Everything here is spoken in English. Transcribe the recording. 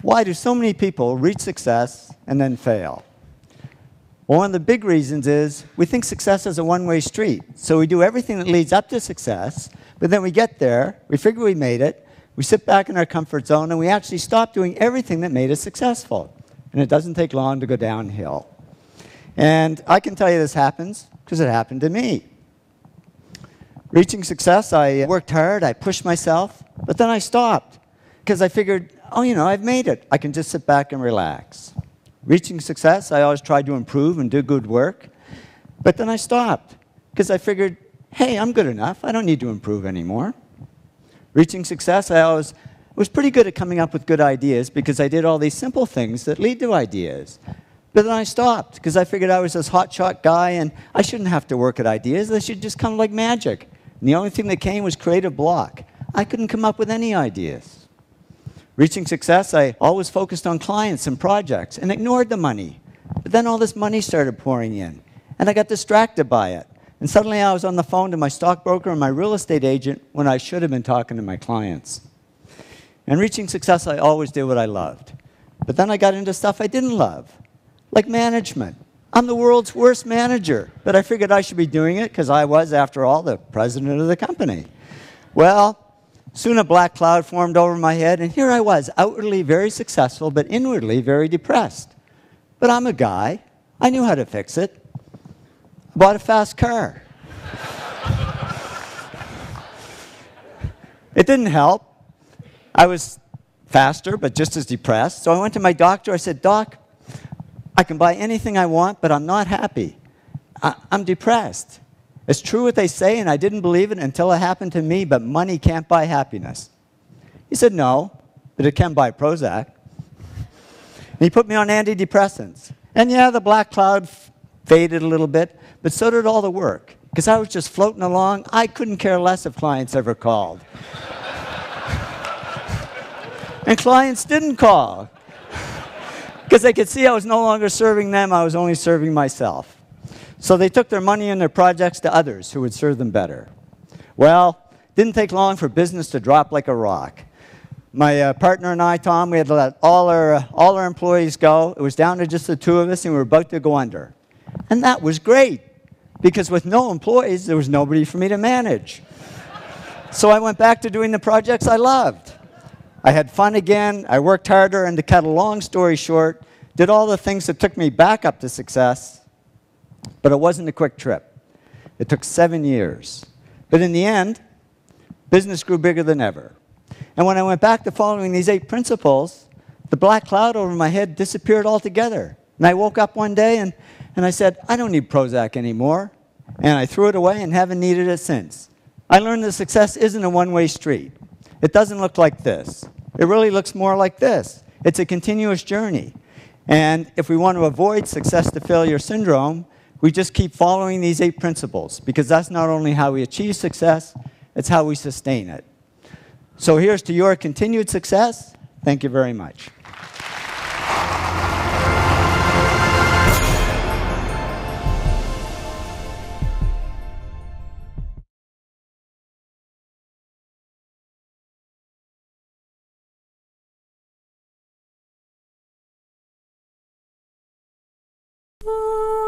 Why do so many people reach success and then fail? Well, one of the big reasons is we think success is a one-way street. So we do everything that leads up to success, but then we get there, we figure we made it, we sit back in our comfort zone, and we actually stop doing everything that made us successful. And it doesn't take long to go downhill. And I can tell you this happens because it happened to me. Reaching success, I worked hard, I pushed myself, but then I stopped because I figured, oh, you know, I've made it. I can just sit back and relax. Reaching success, I always tried to improve and do good work, but then I stopped because I figured, hey, I'm good enough. I don't need to improve anymore. Reaching success, I was pretty good at coming up with good ideas because I did all these simple things that lead to ideas. But then I stopped because I figured I was this hotshot guy and I shouldn't have to work at ideas. They should just come like magic. And the only thing that came was creative block. I couldn't come up with any ideas. Reaching success, I always focused on clients and projects and ignored the money. But then all this money started pouring in, and I got distracted by it. And suddenly I was on the phone to my stockbroker and my real estate agent when I should have been talking to my clients. And reaching success, I always did what I loved. But then I got into stuff I didn't love, like management. I'm the world's worst manager, but I figured I should be doing it because I was, after all, the president of the company. Well, soon a black cloud formed over my head, and here I was, outwardly very successful, but inwardly very depressed. But I'm a guy. I knew how to fix it. I bought a fast car. It didn't help. I was faster, but just as depressed. So I went to my doctor. I said, Doc, I can buy anything I want, but I'm not happy. I'm depressed. It's true what they say, and I didn't believe it until it happened to me, but money can't buy happiness. He said, no, but it can buy Prozac. And he put me on antidepressants. And yeah, the black cloud faded a little bit, but so did all the work. Because I was just floating along. I couldn't care less if clients ever called. And clients didn't call. Because they could see I was no longer serving them, I was only serving myself. So they took their money and their projects to others who would serve them better. Well, it didn't take long for business to drop like a rock. My partner and I, Tom, we had to let all our employees go. It was down to just the two of us, and we were about to go under. And that was great, because with no employees, there was nobody for me to manage. So I went back to doing the projects I loved. I had fun again, I worked harder, and to cut a long story short, did all the things that took me back up to success, but it wasn't a quick trip. It took 7 years. But in the end, business grew bigger than ever. And when I went back to following these 8 principles, the black cloud over my head disappeared altogether. And I woke up one day and I said, I don't need Prozac anymore. And I threw it away and haven't needed it since. I learned that success isn't a one-way street. It doesn't look like this. It really looks more like this. It's a continuous journey. And if we want to avoid success to failure syndrome, we just keep following these 8 principles, because that's not only how we achieve success, it's how we sustain it. So here's to your continued success. Thank you very much. Ooh.